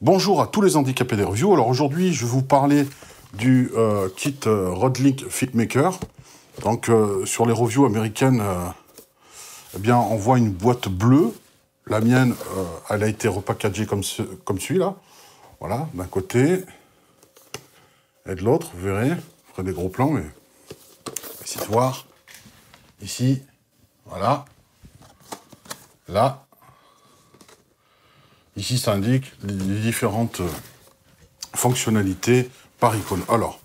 Bonjour à tous les handicapés des reviews. Alors aujourd'hui, je vais vous parler du kit Rodlink FilmMaker. Donc sur les reviews américaines, eh bien, on voit une boîte bleue. La mienne, elle a été repackagée comme celui-là. Voilà, d'un côté et de l'autre, vous verrez. Je ferai des gros plans, mais essayez de voir. Ici, voilà. Là. Ici, ça indique les différentes fonctionnalités par icône. Alors,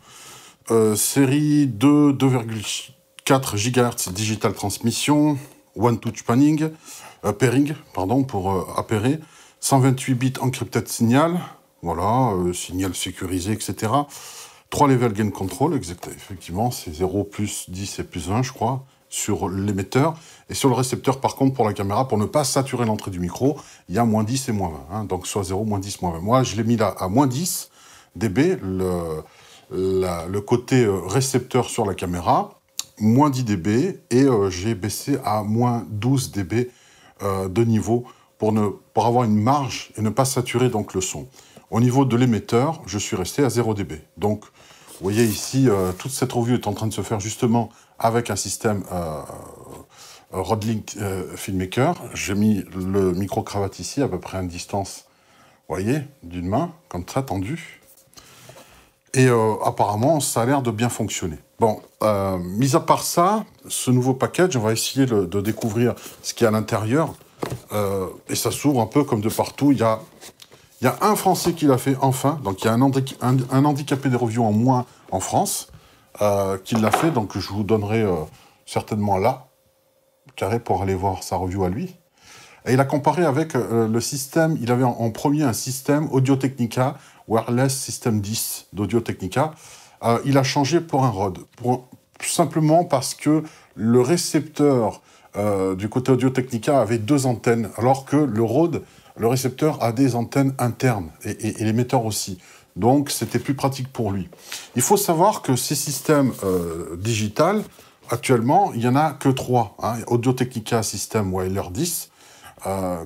série 2, 2,4 GHz Digital Transmission, One Touch Pairing, pour appairer, 128 bits encrypted signal, voilà, signal sécurisé, etc. 3 level gain control, effectivement, c'est 0, plus 10 et plus 20, je crois, sur l'émetteur. Et sur le récepteur, par contre, pour la caméra, pour ne pas saturer l'entrée du micro, il y a moins 10 et moins 20. Hein, donc, soit 0, moins 10, moins 20. Moi, je l'ai mis là à moins 10 dB, le côté récepteur sur la caméra, moins 10 dB, et j'ai baissé à moins 12 dB de niveau pour avoir une marge et ne pas saturer donc le son. Au niveau de l'émetteur, je suis resté à 0 dB. Donc, vous voyez ici, toute cette review est en train de se faire justement avec un système Rodlink FilmMaker. J'ai mis le micro-cravate ici, à peu près à une distance, vous voyez, d'une main, comme ça, tendue. Et apparemment, ça a l'air de bien fonctionner. Bon, mis à part ça, ce nouveau package, on va essayer de découvrir ce qu'il y a à l'intérieur. Et ça s'ouvre un peu comme de partout. Il y a un Français qui l'a fait enfin. Donc, il y a un handicapé des reviews en moins en France qui l'a fait. Donc, je vous donnerai certainement là, carré, pour aller voir sa review à lui. Et il a comparé avec le système, il avait en premier un système Audio-Technica, Wireless System 10 d'Audio-Technica. Il a changé pour un Rode, simplement parce que le récepteur du côté Audio-Technica avait 2 antennes, alors que le Rode, le récepteur a des antennes internes, et l'émetteur aussi. Donc, c'était plus pratique pour lui. Il faut savoir que ces systèmes digital, actuellement, il n'y en a que 3. Hein. Audio-Technica System Wireless 10,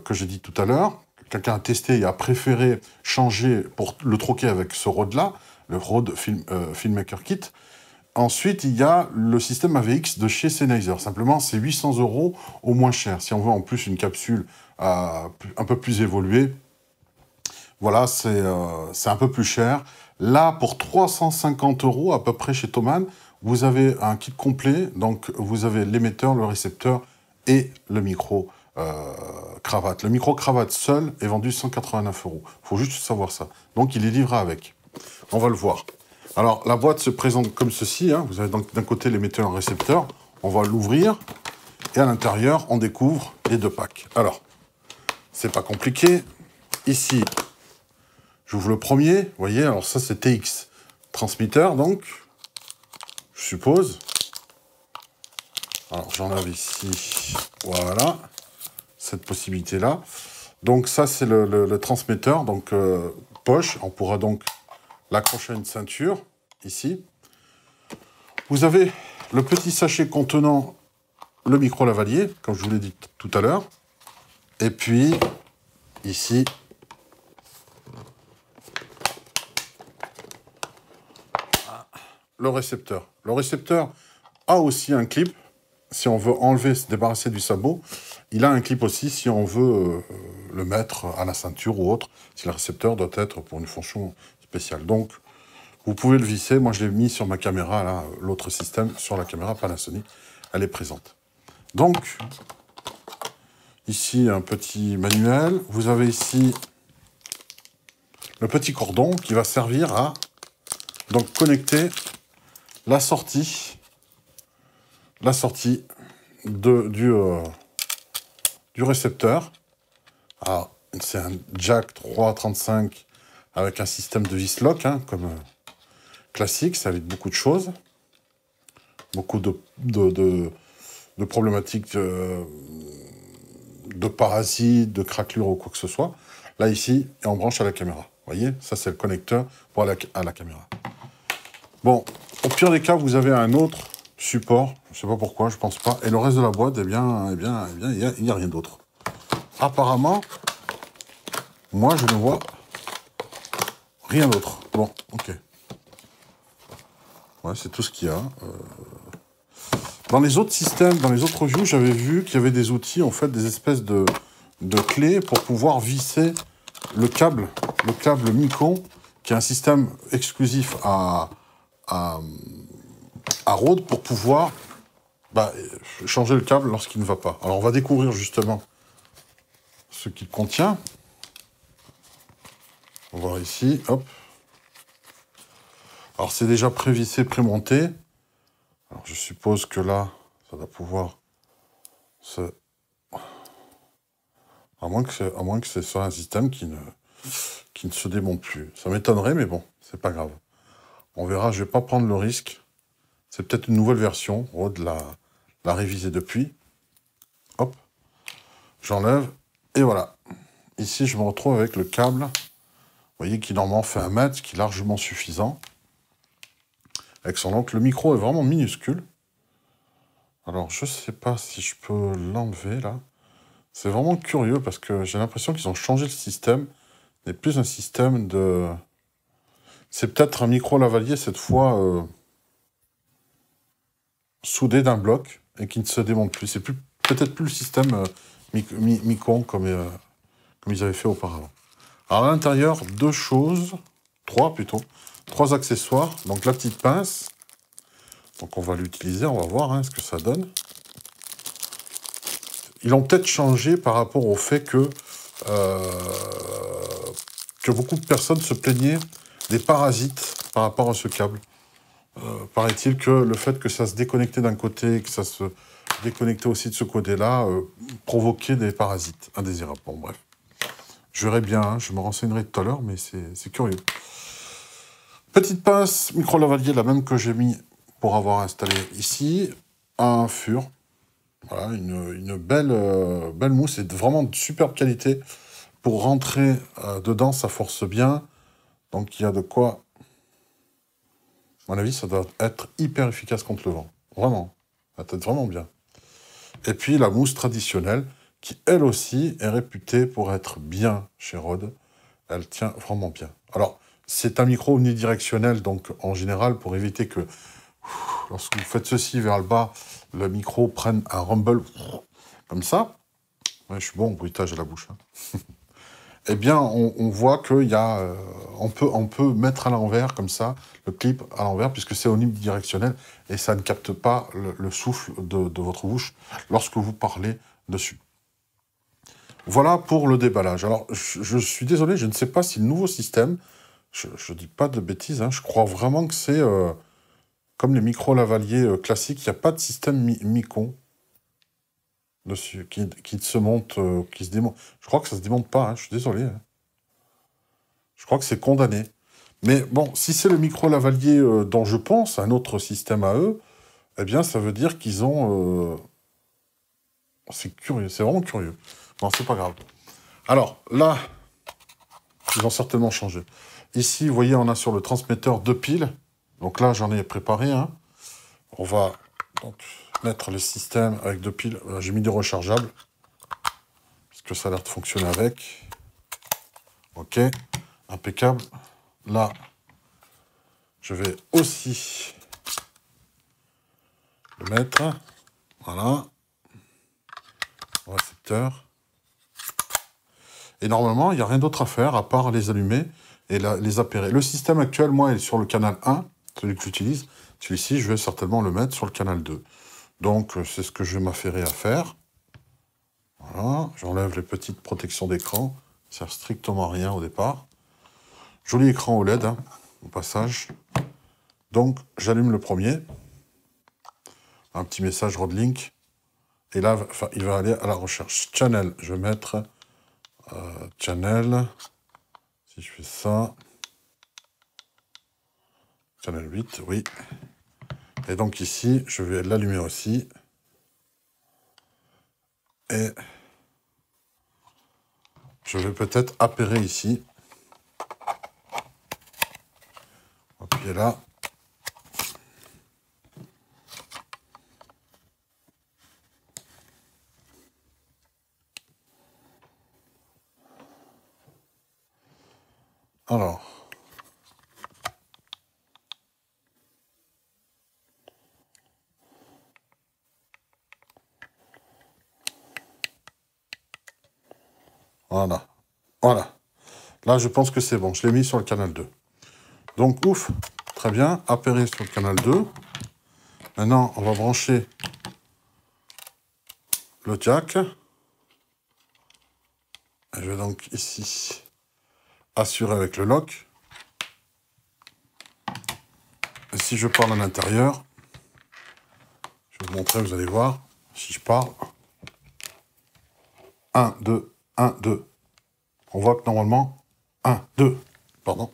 que j'ai dit tout à l'heure. Quelqu'un a testé et a préféré changer pour le troquer avec ce Rode-là, le Rode FilmMaker Kit. Ensuite, il y a le système AVX de chez Sennheiser. Simplement, c'est 800 € au moins cher. Si on veut en plus une capsule un peu plus évoluée, voilà, c'est un peu plus cher. Là, pour 350 € à peu près chez Thomann, vous avez un kit complet. Donc, vous avez l'émetteur, le récepteur et le micro cravate. Le micro cravate seul est vendu 189 €. Il faut juste savoir ça. Donc, il est livré avec. On va le voir. Alors, la boîte se présente comme ceci. Hein. Vous avez d'un côté l'émetteur et le récepteur. On va l'ouvrir. Et à l'intérieur, on découvre les 2 packs. Alors, c'est pas compliqué. Ici, j'ouvre le premier. Vous voyez, alors ça, c'est TX transmetteur, donc, je suppose. Alors, j'enlève ici. Voilà. Cette possibilité-là. Donc, ça, c'est le transmetteur. Donc, poche. On pourra donc l'accrocher à une ceinture, ici. Vous avez le petit sachet contenant le micro lavalier, comme je vous l'ai dit tout à l'heure. Et puis, ici, le récepteur. Le récepteur a aussi un clip. Si on veut enlever, se débarrasser du sabot, il a un clip aussi si on veut le mettre à la ceinture ou autre, si le récepteur doit être pour une fonction spéciale. Donc, vous pouvez le visser. Moi, je l'ai mis sur ma caméra, là, l'autre système, sur la caméra Panasonic. Elle est présente. Donc, ici, un petit manuel. Vous avez ici le petit cordon qui va servir à donc connecter la sortie du récepteur. Alors, c'est un jack 3.35 avec un système de vis lock, hein, comme classique, ça évite beaucoup de choses. Beaucoup de problématiques de parasites, de craquelures ou quoi que ce soit. Là, ici, et on branche à la caméra. Vous voyez, ça, c'est le connecteur pour aller à la caméra. Bon, au pire des cas, vous avez un autre support. Je ne sais pas pourquoi, je pense pas. Et le reste de la boîte, il n'y a rien d'autre. Apparemment, moi, je ne vois Rien d'autre. Bon, ok. Ouais, c'est tout ce qu'il y a. Dans les autres systèmes, dans les autres reviews, j'avais vu qu'il y avait des outils, en fait, des espèces de clés pour pouvoir visser le câble Micon, qui est un système exclusif à Rode pour pouvoir changer le câble lorsqu'il ne va pas. Alors, on va découvrir justement ce qu'il contient. On va voir ici, hop. Alors, c'est déjà prévissé, prémonté. Alors, je suppose que là, ça doit pouvoir se... À moins que ce soit un système qui ne se démonte plus. Ça m'étonnerait, mais bon, c'est pas grave. On verra, je vais pas prendre le risque. C'est peut-être une nouvelle version. Rode l'a révisé depuis. Hop. J'enlève. Et voilà. Ici, je me retrouve avec le câble. Vous voyez, qui normalement fait 1 mètre, qui est largement suffisant. Avec son oncle. Le micro est vraiment minuscule. Alors, je sais pas si je peux l'enlever, là. C'est vraiment curieux, parce que j'ai l'impression qu'ils ont changé le système. Ce n'est plus un système de... C'est peut-être un micro lavalier, cette fois, soudé d'un bloc, et qui ne se démonte plus. C'est peut-être plus le système Micon, comme ils avaient fait auparavant. Alors, à l'intérieur, trois accessoires. Donc, la petite pince. Donc, on va l'utiliser, on va voir ce que ça donne. Ils l'ont peut-être changé par rapport au fait que beaucoup de personnes se plaignaient des parasites par rapport à ce câble. Paraît-il que le fait que ça se déconnectait d'un côté, que ça se déconnectait aussi de ce côté-là, provoquait des parasites indésirables. Bon, bref. Je verrai bien, je me renseignerai tout à l'heure, mais c'est curieux. Petite pince micro-lavalier, la même que j'ai mis pour avoir installé ici. Un fur. Voilà, une belle mousse, et vraiment de superbe qualité. Pour rentrer dedans, ça force bien. Donc il y a de quoi... À mon avis, ça doit être hyper efficace contre le vent. Vraiment. Ça doit être vraiment bien. Et puis la mousse traditionnelle, qui elle aussi est réputée pour être bien chez Rode. Elle tient vraiment bien. Alors, c'est un micro unidirectionnel, donc en général, pour éviter que, lorsque vous faites ceci vers le bas, le micro prenne un rumble comme ça. Ouais, je suis bon au bruitage à la bouche. Eh bien, on voit qu'il y a... on peut mettre à l'envers, comme ça, le clip à l'envers, puisque c'est unidirectionnel, et ça ne capte pas le souffle de votre bouche lorsque vous parlez dessus. Voilà pour le déballage. Alors, je suis désolé, je ne sais pas si le nouveau système, je ne dis pas de bêtises, je crois vraiment que c'est comme les micro-lavaliers classiques, il n'y a pas de système Micon dessus, qui se monte, qui se démonte. Je crois que ça ne se démonte pas, je suis désolé. Je crois que c'est condamné. Mais bon, si c'est le micro-lavalier dont je pense, un autre système à eux, eh bien, ça veut dire qu'ils ont... C'est curieux, c'est vraiment curieux. Bon, c'est pas grave. Alors, là, ils ont certainement changé. Ici, vous voyez, on a sur le transmetteur 2 piles. Donc là, j'en ai préparé un. On va donc mettre le système avec 2 piles. J'ai mis du rechargeable, parce que ça a l'air de fonctionner avec. Ok, impeccable. Là, je vais aussi le mettre. Voilà. Récepteur. Et normalement, il n'y a rien d'autre à faire à part les allumer et les appairer. Le système actuel, moi, est sur le canal 1, celui que j'utilise. Celui-ci, je vais certainement le mettre sur le canal 2. Donc, c'est ce que je vais m'affairer à faire. Voilà, j'enlève les petites protections d'écran. Ça sert strictement à rien au départ. Joli écran OLED, au passage. Donc, j'allume le premier. Un petit message Rodlink. Et là, il va aller à la recherche. Channel, je vais mettre channel. Si je fais ça. Channel 8, oui. Et donc ici, je vais l'allumer aussi. Et je vais peut-être appairer ici. On va appuyer là. Alors, Voilà. Voilà. Là, je pense que c'est bon. Je l'ai mis sur le canal 2. Donc, ouf. Très bien. Appairé sur le canal 2. Maintenant, on va brancher le jack. Et je vais donc ici assurer avec le lock. Et si je parle à l'intérieur, je vais vous montrer, vous allez voir. Si je parle. 1, 2, 1, 2. On voit que normalement, 1, 2. Pardon.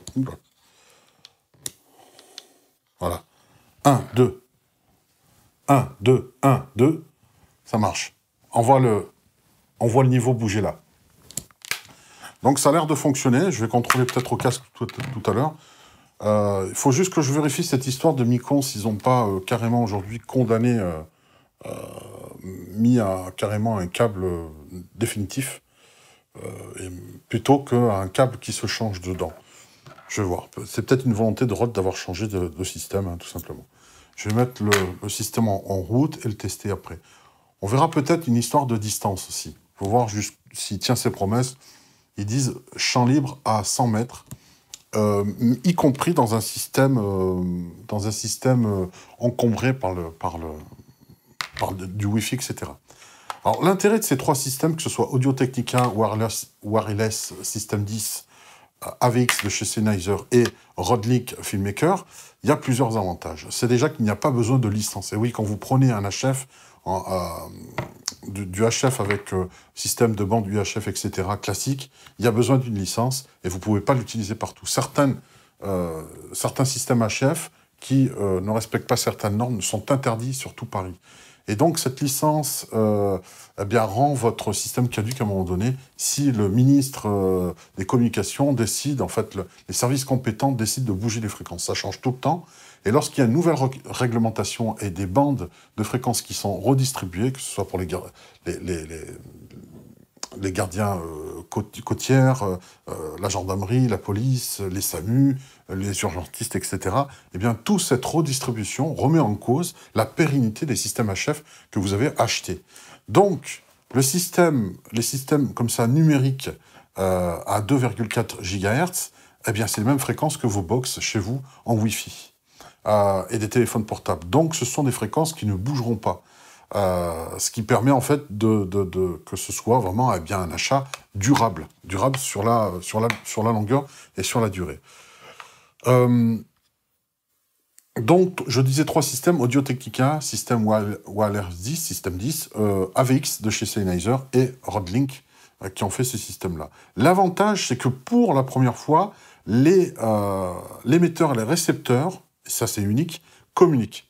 Voilà. 1, 2. 1, 2, 1, 2. Ça marche. On voit le niveau bouger là. Donc ça a l'air de fonctionner. Je vais contrôler peut-être au casque tout à l'heure. Il faut juste que je vérifie cette histoire de Micron, s'ils n'ont pas carrément aujourd'hui condamné, mis carrément un câble définitif, plutôt qu'un câble qui se change dedans. Je vais voir. C'est peut-être une volonté de Rode d'avoir changé de système, hein, tout simplement. Je vais mettre le système en route et le tester après. On verra peut-être une histoire de distance aussi. Il faut voir juste s'il tient ses promesses. Ils disent champ libre à 100 mètres, y compris dans un système encombré par du Wi-Fi, etc. Alors, l'intérêt de ces trois systèmes, que ce soit Audio-Technica, Wireless System 10, AVX de chez Sennheiser et Rode-Link Filmmaker, il y a plusieurs avantages. C'est déjà qu'il n'y a pas besoin de licence. Et oui, quand vous prenez un HF, du HF avec système de bande UHF, etc., classique, il y a besoin d'une licence et vous ne pouvez pas l'utiliser partout. Certains systèmes HF qui ne respectent pas certaines normes sont interdits sur tout Paris. Et donc, cette licence eh bien, rend votre système caduque à un moment donné si le ministre des Communications décide, en fait, les services compétents décident de bouger les fréquences. Ça change tout le temps. Et lorsqu'il y a une nouvelle réglementation et des bandes de fréquences qui sont redistribuées, que ce soit pour les gardiens côtières, la gendarmerie, la police, les SAMU, les urgentistes, etc., eh bien, toute cette redistribution remet en cause la pérennité des systèmes HF que vous avez achetés. Donc, les systèmes comme ça numériques à 2,4 GHz, eh bien, c'est les mêmes fréquences que vos box chez vous en Wi-Fi et des téléphones portables. Donc, ce sont des fréquences qui ne bougeront pas. Ce qui permet en fait que ce soit vraiment eh bien, un achat durable sur la longueur et sur la durée. Donc, je disais trois systèmes, Audio-Technica, système Wireless 10, système 10, AVX de chez Sennheiser et Rode-Link qui ont fait ce système-là. L'avantage, c'est que pour la première fois, l'émetteur et les récepteurs, et ça c'est unique, communiquent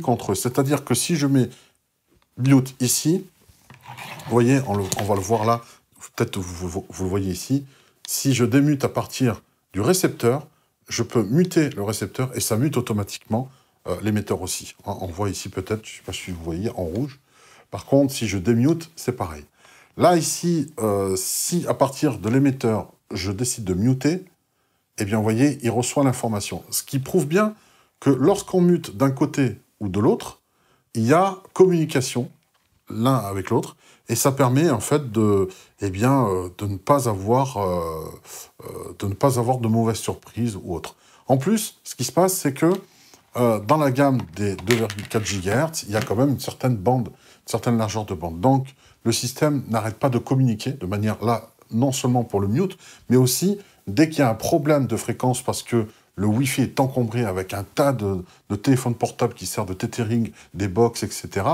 entre eux. C'est-à-dire que si je mets mute ici, vous voyez, on va le voir là, peut-être vous le voyez ici, si je démute à partir du récepteur, je peux muter le récepteur et ça mute automatiquement l'émetteur aussi. On voit ici peut-être, je ne sais pas si vous voyez, en rouge. Par contre, si je démute, c'est pareil. Là, ici, si à partir de l'émetteur, je décide de muter, eh bien, vous voyez, il reçoit l'information. Ce qui prouve bien que lorsqu'on mute d'un côté ou de l'autre, il y a communication l'un avec l'autre, et ça permet en fait de ne pas avoir de mauvaises surprises ou autres. En plus, ce qui se passe, c'est que dans la gamme des 2,4 GHz, il y a quand même une certaine largeur de bande. Donc, le système n'arrête pas de communiquer de manière là, non seulement pour le mute, mais aussi dès qu'il y a un problème de fréquence parce que le Wi-Fi est encombré avec un tas de téléphones portables qui servent de tethering, des box, etc.,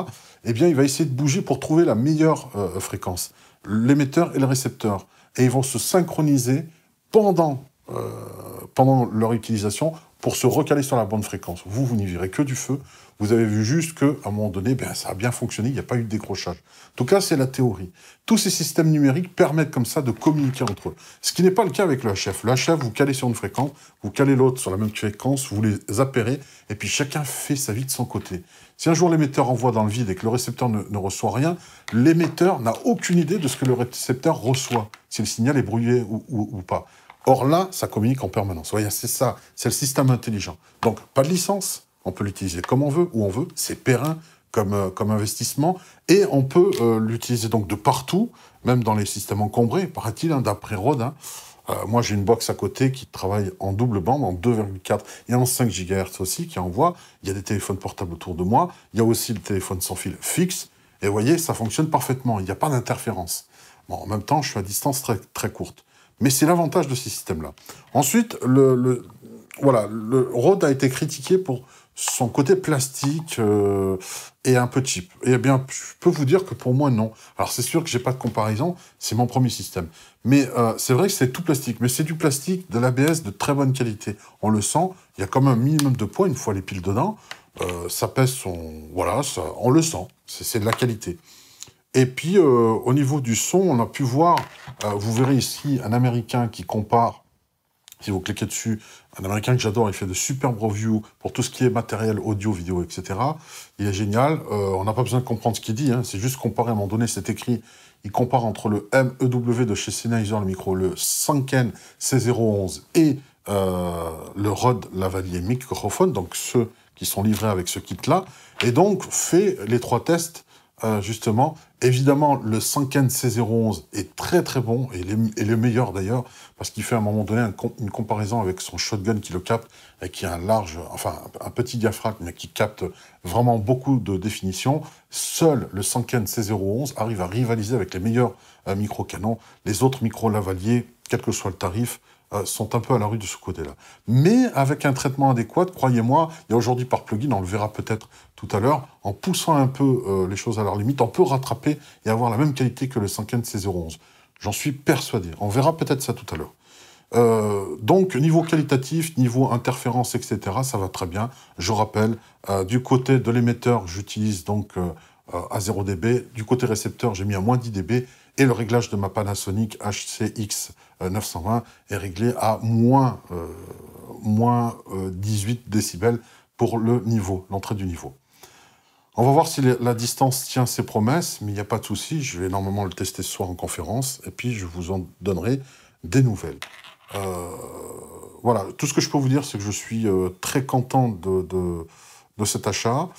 eh bien, il va essayer de bouger pour trouver la meilleure fréquence, l'émetteur et le récepteur. Et ils vont se synchroniser pendant leur utilisation pour se recaler sur la bonne fréquence. Vous n'y verrez que du feu. Vous avez vu juste qu'à un moment donné, ben, ça a bien fonctionné, il n'y a pas eu de décrochage. En tout cas, c'est la théorie. Tous ces systèmes numériques permettent comme ça de communiquer entre eux. Ce qui n'est pas le cas avec le HF. Le HF, vous calez sur une fréquence, vous calez l'autre sur la même fréquence, vous les appairez, et puis chacun fait sa vie de son côté. Si un jour l'émetteur envoie dans le vide et que le récepteur ne reçoit rien, l'émetteur n'a aucune idée de ce que le récepteur reçoit, si le signal est brouillé ou pas. Or là, ça communique en permanence. Vous voyez, c'est ça, c'est le système intelligent. Donc, pas de licence, on peut l'utiliser comme on veut, où on veut, c'est périn comme investissement, et on peut l'utiliser donc de partout, même dans les systèmes encombrés, paraît-il, hein, d'après Rode. Hein. Moi, j'ai une box à côté qui travaille en double bande, en 2,4 et en 5 GHz aussi, qui envoie. Il y a des téléphones portables autour de moi. Il y a aussi le téléphone sans fil fixe. Et vous voyez, ça fonctionne parfaitement. Il n'y a pas d'interférence. Bon, en même temps, je suis à distance très, très courte. Mais c'est l'avantage de ces systèmes-là. Ensuite, voilà, le Rode a été critiqué pour son côté plastique et un peu cheap. Eh bien, je peux vous dire que pour moi, non. Alors, c'est sûr que j'ai pas de comparaison, c'est mon premier système. Mais c'est vrai que c'est tout plastique, mais c'est du plastique, de l'ABS de très bonne qualité. On le sent, il y a quand même un minimum de poids une fois les piles dedans. Ça pèse son... Voilà, ça, on le sent, c'est de la qualité. Et puis, au niveau du son, on a pu voir, vous verrez ici un Américain qui compare. Si vous cliquez dessus, un Américain que j'adore, il fait de superbes reviews pour tout ce qui est matériel, audio, vidéo, etc. Il est génial. On n'a pas besoin de comprendre ce qu'il dit. Hein. C'est juste comparer, à un moment donné, c'est écrit. Il compare entre le MEW de chez Sennheiser, le micro, le Sanken C011 et le Rode Lavalier microphone, donc ceux qui sont livrés avec ce kit-là. Et donc, fait les 3 tests, justement. Évidemment, le Sanken C011 est très très bon, et le meilleur d'ailleurs, parce qu'il fait à un moment donné une comparaison avec son shotgun qui le capte, et qui a un petit diaphragme, mais qui capte vraiment beaucoup de définition. Seul le Sanken C011 arrive à rivaliser avec les meilleurs micro-canons. Les autres micro-lavaliers, quel que soit le tarif, sont un peu à la rue de ce côté-là. Mais avec un traitement adéquat, croyez-moi, il y a aujourd'hui par plugin, on le verra peut-être tout à l'heure, en poussant un peu les choses à leur limite, on peut rattraper et avoir la même qualité que le Sanken C011. J'en suis persuadé. On verra peut-être ça tout à l'heure. Donc, niveau qualitatif, niveau interférence, etc., ça va très bien. Je rappelle, du côté de l'émetteur, j'utilise donc à 0 dB. Du côté récepteur, j'ai mis à moins 10 dB. Et le réglage de ma Panasonic HCX 920 est réglé à moins 18 décibels pour le niveau, l'entrée du niveau. On va voir si la distance tient ses promesses, mais il n'y a pas de souci. Je vais normalement le tester ce soir en conférence, et puis je vous en donnerai des nouvelles. Voilà, tout ce que je peux vous dire, c'est que je suis très content de cet achat.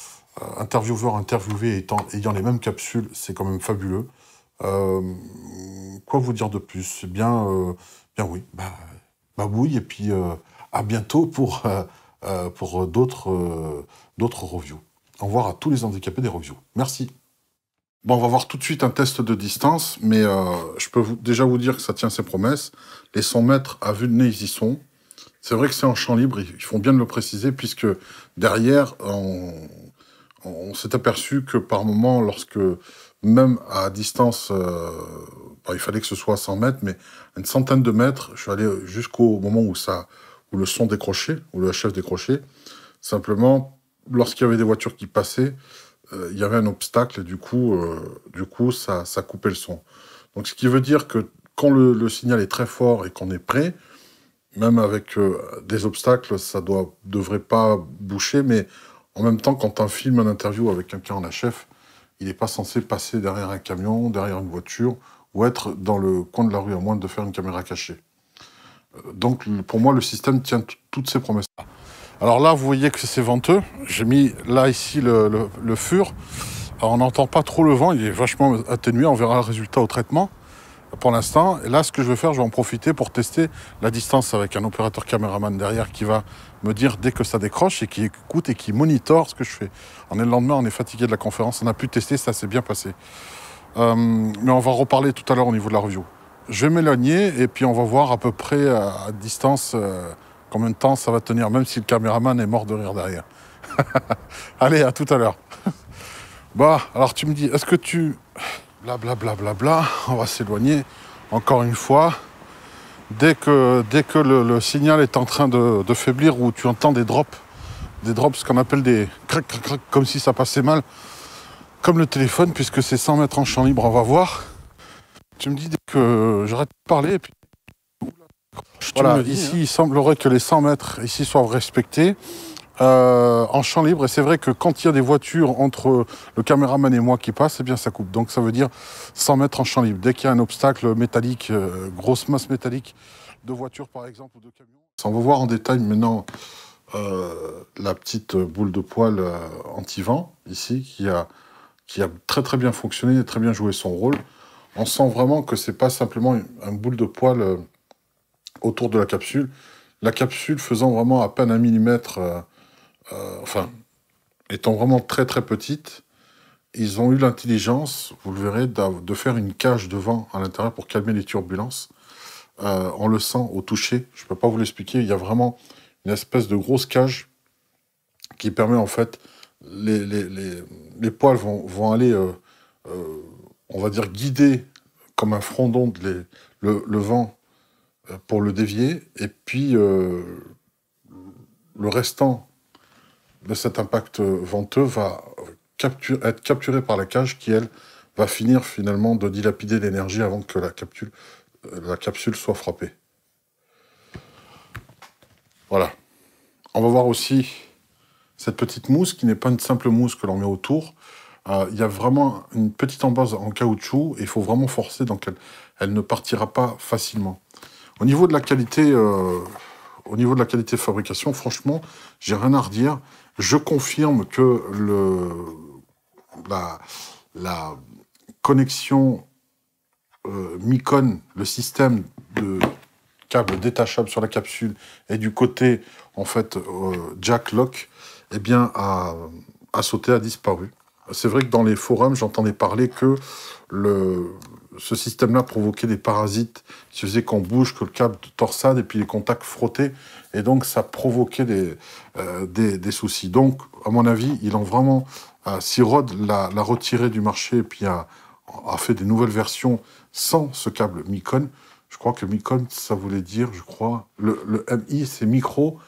Intervieweur interviewé ayant les mêmes capsules, c'est quand même fabuleux. Quoi vous dire de plus? Bien oui, oui, et puis à bientôt pour d'autres reviews. Au revoir à tous les handicapés des reviews. Merci. Bon, on va voir tout de suite un test de distance, mais je peux déjà vous dire que ça tient ses promesses. Les 100 mètres à vue de nez, ils y sont. C'est vrai que c'est en champ libre, ils font bien de le préciser, puisque derrière, on s'est aperçu que par moment, lorsque, même à distance, il fallait que ce soit à 100 mètres, mais à une centaine de mètres, je suis allé jusqu'au moment où le son décrochait, où le HF décrochait. Simplement, lorsqu'il y avait des voitures qui passaient, il y avait un obstacle, et du coup, ça coupait le son. Donc, ce qui veut dire que quand le signal est très fort et qu'on est prêt, même avec des obstacles, ça devrait pas boucher, mais en même temps, quand on filme une interview avec quelqu'un en HF, il n'est pas censé passer derrière un camion, derrière une voiture, ou être dans le coin de la rue, à moins de faire une caméra cachée. Donc, pour moi, le système tient toutes ses promesses. Alors là, vous voyez que c'est venteux. J'ai mis là, ici, le fur. Alors, on n'entend pas trop le vent, il est vachement atténué. On verra le résultat au traitement pour l'instant. Et là, ce que je vais faire, je vais en profiter pour tester la distance avec un opérateur caméraman derrière qui va me dire dès que ça décroche et qui écoute et qui monitore ce que je fais. On est le lendemain, on est fatigué de la conférence, on a pu tester, ça s'est bien passé. Mais on va reparler tout à l'heure au niveau de la review. Je vais m'éloigner et puis on va voir à peu près à distance combien de temps ça va tenir, même si le caméraman est mort de rire derrière. Allez, à tout à l'heure. Bah, alors tu me dis, est-ce que tu... Blablabla, on va s'éloigner encore une fois. Dès que le signal est en train de faiblir, ou tu entends des drops, ce qu'on appelle des crac, crac, crac, comme si ça passait mal, comme le téléphone, puisque c'est 100 mètres en champ libre, on va voir. Tu me dis dès que j'arrête de parler, et puis... Voilà, ici, il semblerait que les 100 mètres ici soient respectés. En champ libre, et c'est vrai que quand il y a des voitures entre le caméraman et moi qui passent, eh bien ça coupe. Donc ça veut dire 100 mètres en champ libre. Dès qu'il y a un obstacle métallique, grosse masse métallique de voitures par exemple ou de camions. On va voir en détail maintenant la petite boule de poil anti-vent ici qui a très très bien fonctionné et très bien joué son rôle. on sent vraiment que c'est pas simplement un boule de poil autour de la capsule. La capsule faisant vraiment à peine 1 millimètre, enfin, étant vraiment très très petite, ils ont eu l'intelligence, vous le verrez, de faire une cage de vent à l'intérieur pour calmer les turbulences. On le sent au toucher, je ne peux pas vous l'expliquer, il y a vraiment une espèce de grosse cage qui permet en fait, les poils vont aller, on va dire, guider comme un front d'onde le vent pour le dévier, et puis le restant de cet impact venteux va être capturé par la cage qui, elle, va finir finalement de dilapider l'énergie avant que la capsule soit frappée. Voilà. On va voir aussi cette petite mousse qui n'est pas une simple mousse que l'on met autour. Il y a vraiment une petite embase en caoutchouc et il faut vraiment forcer, donc elle ne partira pas facilement. Au niveau de la qualité, de fabrication, franchement, j'ai rien à redire. Je confirme que la connexion Micon, le système de câble détachable sur la capsule et du côté en fait jack lock, eh bien a sauté, a disparu. C'est vrai que dans les forums, j'entendais parler que ce système-là provoquait des parasites qui faisaient qu'on bouge, que le câble torsade et puis les contacts frottaient. Et donc, ça provoquait des soucis. Donc, à mon avis, ils ont vraiment... si Rode l'a retiré du marché et puis a fait des nouvelles versions sans ce câble Micon, je crois que Micon, ça voulait dire, je crois... Le MI, c'est micro,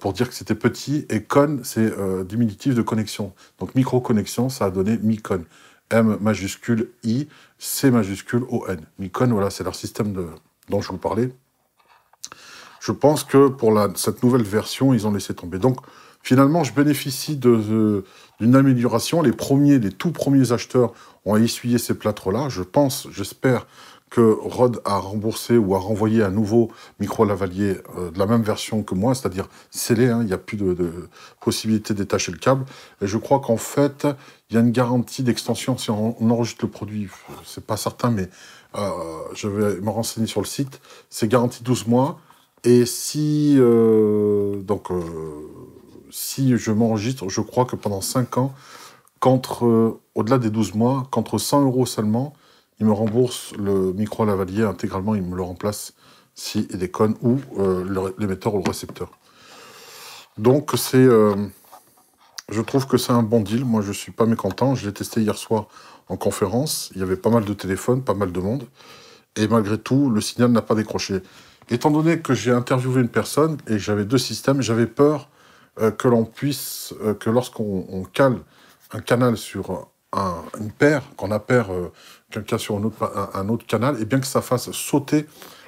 pour dire que c'était petit, et con, c'est diminutif de connexion. Donc, micro-connexion, ça a donné Micon. M majuscule I, C majuscule ON. Micon, voilà, c'est leur système dont je vous parlais. Je pense que pour cette nouvelle version, ils ont laissé tomber. Donc, finalement, je bénéficie d'une amélioration. Les tout premiers acheteurs ont essuyé ces plâtres-là. Je pense, j'espère que Rode a remboursé ou a renvoyé un nouveau micro-lavalier de la même version que moi, c'est-à-dire scellé, hein, il n'y a plus de possibilité de détacher le câble. Et je crois qu'en fait, il y a une garantie d'extension si on enregistre le produit. C'est pas certain, mais je vais me renseigner sur le site. C'est garanti 12 mois. Et si, si je m'enregistre, je crois que pendant 5 ans, au-delà des 12 mois, qu'entre 100 € seulement, il me rembourse le micro-lavalier intégralement, il me le remplace s'il déconne, ou l'émetteur ou le récepteur. Donc, je trouve que c'est un bon deal. Moi, je ne suis pas mécontent. Je l'ai testé hier soir en conférence. Il y avait pas mal de téléphones, pas mal de monde. Et malgré tout, le signal n'a pas décroché. Étant donné que j'ai interviewé une personne et que j'avais 2 systèmes, j'avais peur que l'on puisse, que lorsqu'on cale un canal sur une paire, qu'on appaire quelqu'un sur un autre canal, et bien que ça fasse sauter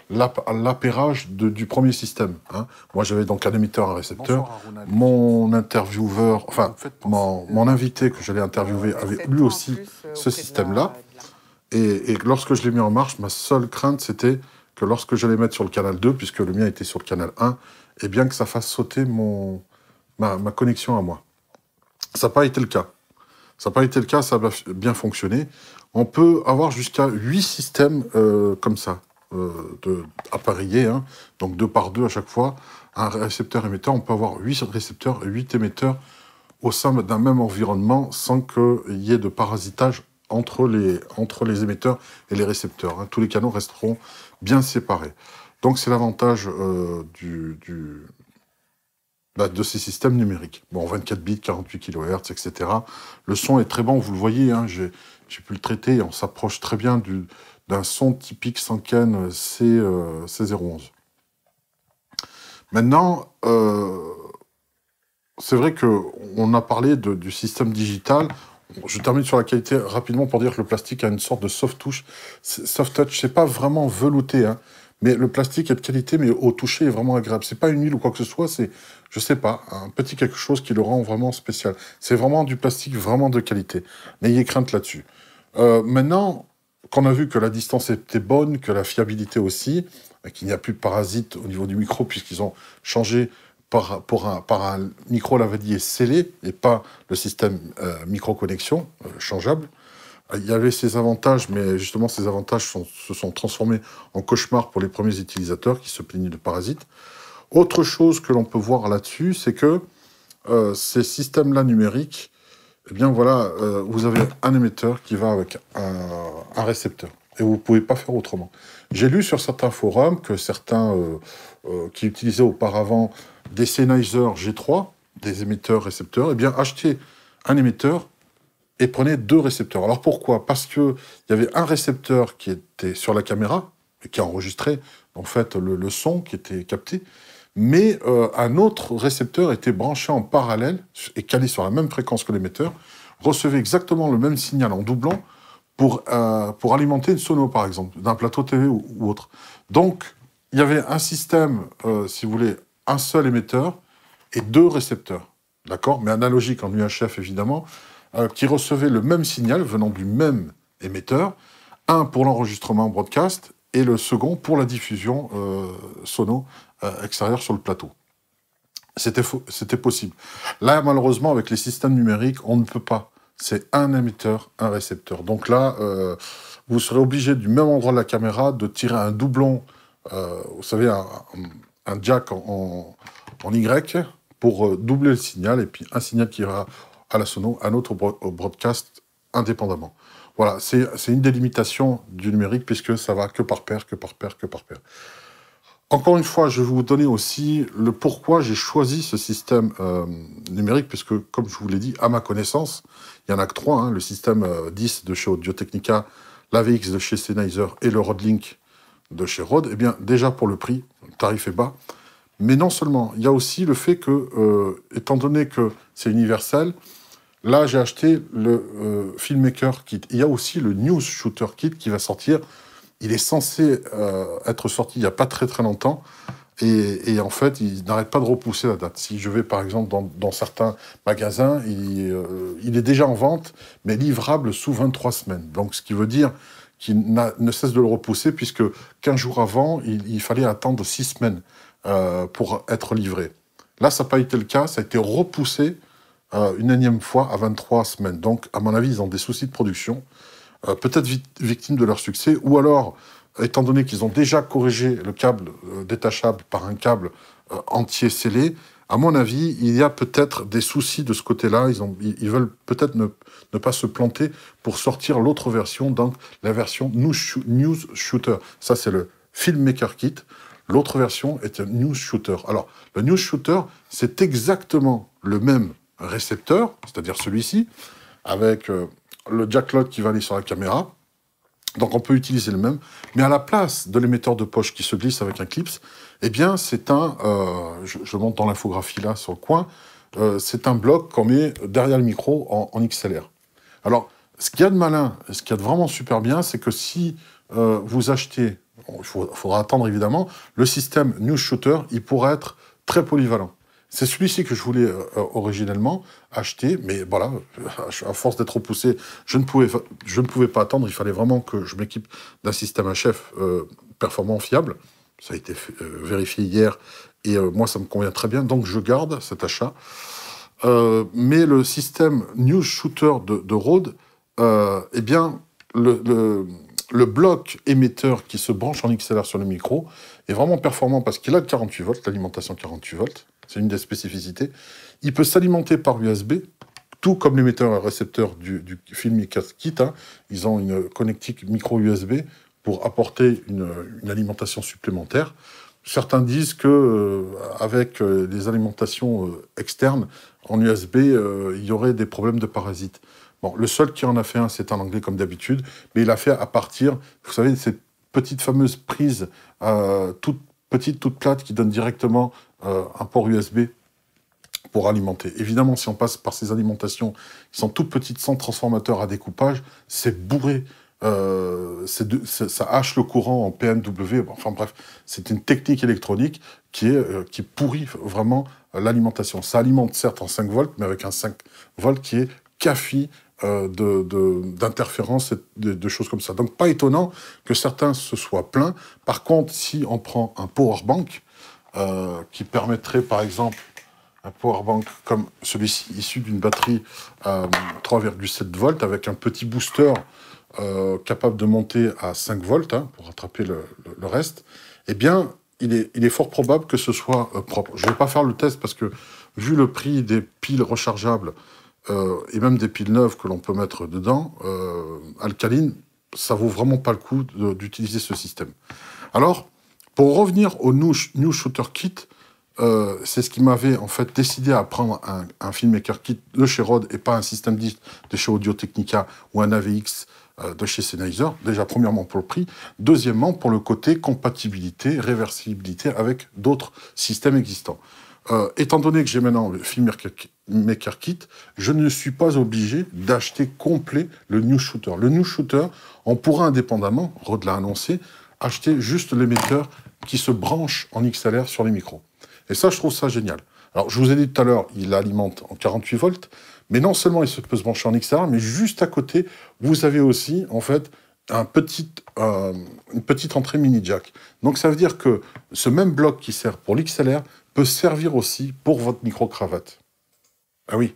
l'appairage du premier système. Hein. Moi, j'avais donc un émetteur, un récepteur. Mon intervieweur, enfin, mon invité que j'allais interviewer avait lui aussi ce système-là. Et lorsque je l'ai mis en marche, ma seule crainte, c'était que lorsque j'allais mettre sur le canal 2, puisque le mien était sur le canal 1, et bien que ça fasse sauter ma connexion à moi. Ça n'a pas été le cas. Ça n'a pas été le cas, ça a bien fonctionné. On peut avoir jusqu'à 8 systèmes comme ça, appareillés, hein, donc 2 par 2 à chaque fois. Un récepteur-émetteur, on peut avoir 8 récepteurs et 8 émetteurs au sein d'un même environnement sans qu'il y ait de parasitage entre les émetteurs et les récepteurs. Hein. Tous les canaux resteront bien séparés. Donc c'est l'avantage de ces systèmes numériques. Bon, 24 bits, 48 kHz, etc. Le son est très bon, vous le voyez, hein, j'ai pu le traiter, on s'approche très bien d'un son typique Sanken C011. Maintenant, c'est vrai qu'on a parlé du système digital. Je termine sur la qualité rapidement pour dire que le plastique a une sorte de soft touch. Soft touch, c'est pas vraiment velouté, hein, mais le plastique est de qualité, mais au toucher est vraiment agréable. C'est pas une huile ou quoi que ce soit, c'est, je sais pas, un petit quelque chose qui le rend vraiment spécial. C'est vraiment du plastique vraiment de qualité. N'ayez crainte là-dessus. Maintenant qu'on a vu que la distance était bonne, que la fiabilité aussi, qu'il n'y a plus de parasites au niveau du micro puisqu'ils ont changé par un micro-lavalier scellé et pas le système micro-connexion changeable. Il y avait ses avantages, mais justement, ces avantages se sont transformés en cauchemar pour les premiers utilisateurs qui se plaignaient de parasites. Autre chose que l'on peut voir là-dessus, c'est que ces systèmes-là numériques, eh bien voilà, vous avez un émetteur qui va avec un récepteur. Et vous ne pouvez pas faire autrement. J'ai lu sur certains forums que certains qui utilisaient auparavant des Sennheiser G3, des émetteurs-récepteurs, eh bien achetaient un émetteur et prenaient deux récepteurs. Alors pourquoi? Parce qu'il y avait un récepteur qui était sur la caméra, et qui enregistrait en fait le son qui était capté, mais un autre récepteur était branché en parallèle et calé sur la même fréquence que l'émetteur, recevait exactement le même signal en doublant pour alimenter une sono, par exemple, d'un plateau TV ou autre. Donc, il y avait un système, si vous voulez, un seul émetteur et deux récepteurs, d'accord? Mais analogique en UHF, évidemment, qui recevait le même signal venant du même émetteur, un pour l'enregistrement broadcast et le second pour la diffusion sono extérieure sur le plateau. C'était possible. Là, malheureusement, avec les systèmes numériques, on ne peut pas. C'est un émetteur, un récepteur. Donc là, vous serez obligé, du même endroit de la caméra, de tirer un doublon, vous savez, un jack en Y, pour doubler le signal, et puis un signal qui ira à la sono, un autre au broadcast, indépendamment. Voilà, c'est une des limitations du numérique, puisque ça va que par paire, que par paire, que par paire. Encore une fois, je vais vous donner aussi le pourquoi j'ai choisi ce système numérique, puisque, comme je vous l'ai dit, à ma connaissance, il n'y en a que trois, hein, le système 10 de chez Audio-Technica, l'AVX de chez Sennheiser et le Rode Link de chez Rode. Eh bien, déjà pour le prix, le tarif est bas. Mais non seulement, il y a aussi le fait que, étant donné que c'est universel, là, j'ai acheté le Filmmaker Kit. Il y a aussi le News Shooter Kit qui va sortir. Il est censé être sorti il n'y a pas très très longtemps. Et en fait, il n'arrête pas de repousser la date. Si je vais, par exemple, dans certains magasins, il est déjà en vente, mais livrable sous 23 semaines. Donc, ce qui veut dire qu'il ne cesse de le repousser, puisque 15 jours avant, il fallait attendre 6 semaines pour être livré. Là, ça n'a pas été le cas. Ça a été repoussé une énième fois à 23 semaines. Donc, à mon avis, ils ont des soucis de production. Peut-être victimes de leur succès, ou alors, étant donné qu'ils ont déjà corrigé le câble détachable par un câble entier scellé, à mon avis, il y a peut-être des soucis de ce côté-là. Ils veulent peut-être ne pas se planter pour sortir l'autre version, donc la version News Shooter. Ça, c'est le Filmmaker Kit. L'autre version est un News Shooter. Alors, le News Shooter, c'est exactement le même récepteur, c'est-à-dire celui-ci, avec le jack-lot qui va aller sur la caméra. Donc on peut utiliser le même, mais à la place de l'émetteur de poche qui se glisse avec un clips, eh bien c'est un, je monte dans l'infographie là sur le coin, c'est un bloc qu'on met derrière le micro en XLR. Alors ce qu'il y a de malin, ce qu'il y a de vraiment super bien, c'est que si vous achetez, bon, il faudra attendre évidemment, le système News Shooter, il pourra être très polyvalent. C'est celui-ci que je voulais originellement acheter, mais voilà, à force d'être repoussé, je ne pouvais pas attendre. Il fallait vraiment que je m'équipe d'un système HF performant, fiable. Ça a été vérifié hier, et moi, ça me convient très bien, donc je garde cet achat. Mais le système News Shooter de Rode, eh bien, le bloc émetteur qui se branche en XLR sur le micro est vraiment performant parce qu'il a le 48 volts, l'alimentation 48 volts. C'est une des spécificités. Il peut s'alimenter par USB, tout comme l'émetteur et récepteur du Filmmaker Kit. Hein. Ils ont une connectique micro USB pour apporter une alimentation supplémentaire. Certains disent que avec les alimentations externes en USB, il y aurait des problèmes de parasites. Bon, le seul qui en a fait un, c'est en anglais comme d'habitude, mais il a fait à partir, vous savez, de cette petite fameuse prise toute petite, toute plate, qui donne directement un port USB pour alimenter. Évidemment, si on passe par ces alimentations qui sont toutes petites, sans transformateur à découpage, c'est bourré. Ça hache le courant en PNW. Enfin bref, c'est une technique électronique qui pourrit vraiment l'alimentation. Ça alimente certes en 5 volts, mais avec un 5 volts qui est CAFI d'interférences et de choses comme ça. Donc pas étonnant que certains se soient plaints. Par contre, si on prend un power bank qui permettrait par exemple un powerbank comme celui-ci, issu d'une batterie à 3,7 volts, avec un petit booster capable de monter à 5 volts, hein, pour rattraper le reste, eh bien, il est fort probable que ce soit propre. Je ne vais pas faire le test parce que, vu le prix des piles rechargeables, et même des piles neuves que l'on peut mettre dedans, alcalines, ça vaut vraiment pas le coup d'utiliser ce système. Alors, pour revenir au New Shooter Kit, c'est ce qui m'avait en fait décidé à prendre un Filmmaker Kit de chez Rode et pas un système disque de chez Audio-Technica ou un AVX de chez Sennheiser. Déjà, premièrement, pour le prix. Deuxièmement, pour le côté compatibilité, réversibilité avec d'autres systèmes existants. Étant donné que j'ai maintenant le Filmmaker Kit, je ne suis pas obligé d'acheter complet le New Shooter. Le New Shooter, on pourra indépendamment, Rode l'a annoncé, acheter juste l'émetteur qui se branche en XLR sur les micros. Et ça, je trouve ça génial. Alors, je vous ai dit tout à l'heure, il alimente en 48 volts, mais non seulement il peut se brancher en XLR, mais juste à côté, vous avez aussi, en fait, une petite entrée mini jack. Donc, ça veut dire que ce même bloc qui sert pour l'XLR peut servir aussi pour votre micro-cravate. Ah oui.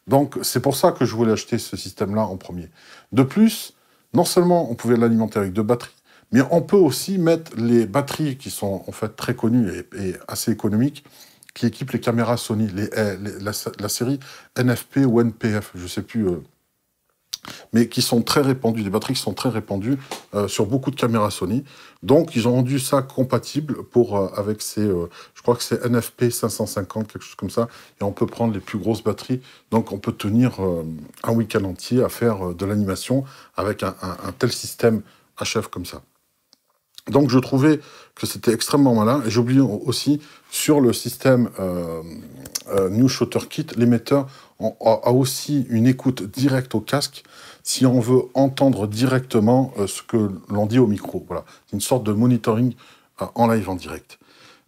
Donc, c'est pour ça que je voulais acheter ce système-là en premier. De plus, non seulement on pouvait l'alimenter avec 2 batteries, mais on peut aussi mettre les batteries qui sont en fait très connues et assez économiques, qui équipent les caméras Sony, la série NFP ou NPF, je ne sais plus, mais qui sont très répandues, des batteries qui sont très répandues sur beaucoup de caméras Sony. Donc, ils ont rendu ça compatible avec ces, je crois que c'est NFP 550, quelque chose comme ça, et on peut prendre les plus grosses batteries. Donc, on peut tenir un week-end entier à faire de l'animation avec un tel système HF comme ça. Donc, je trouvais que c'était extrêmement malin. Et j'ai oublié aussi, sur le système New Shooter Kit, l'émetteur a aussi une écoute directe au casque si on veut entendre directement ce que l'on dit au micro. Voilà, c'est une sorte de monitoring en live, en direct.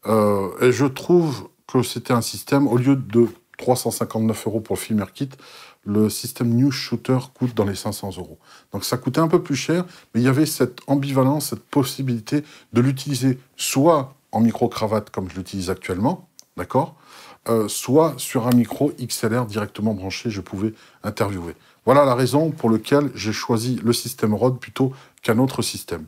Et je trouve que c'était un système, au lieu de 359 € pour le Filmmaker Kit, le système New Shooter coûte dans les 500 €. Donc ça coûtait un peu plus cher, mais il y avait cette ambivalence, cette possibilité de l'utiliser soit en micro-cravate comme je l'utilise actuellement, d'accord, soit sur un micro XLR directement branché, je pouvais interviewer. Voilà la raison pour laquelle j'ai choisi le système Rode plutôt qu'un autre système.